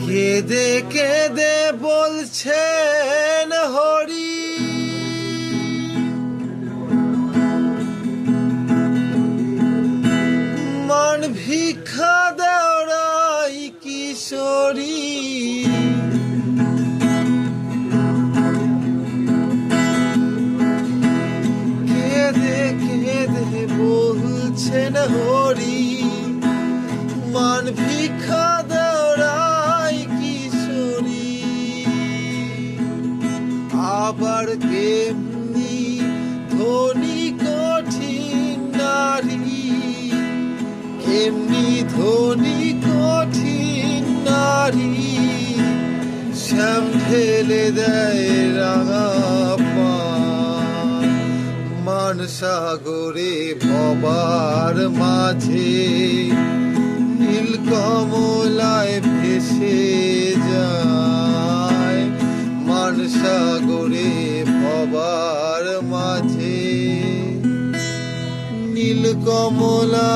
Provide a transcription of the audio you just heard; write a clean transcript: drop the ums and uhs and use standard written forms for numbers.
কেঁদে কেঁদে বলছেন হরি, মান ভিক্ষা দেওয়াই কিশোরী। কেঁদে কেঁদে বলছেন হরি, মান ভিক্ষা দেওয়াই কিশোরী। আবার কেমনি ধনী কঠিন নারী, কেমনি ধনী কঠিন নারী, শ্যাম ঢেলে দেয় রাঙা পান। মান সাগরে ভবার মাঝে নীল কমলায় ভেসে যায়। মান সাগরে ভবার মাঝে নীল কমলা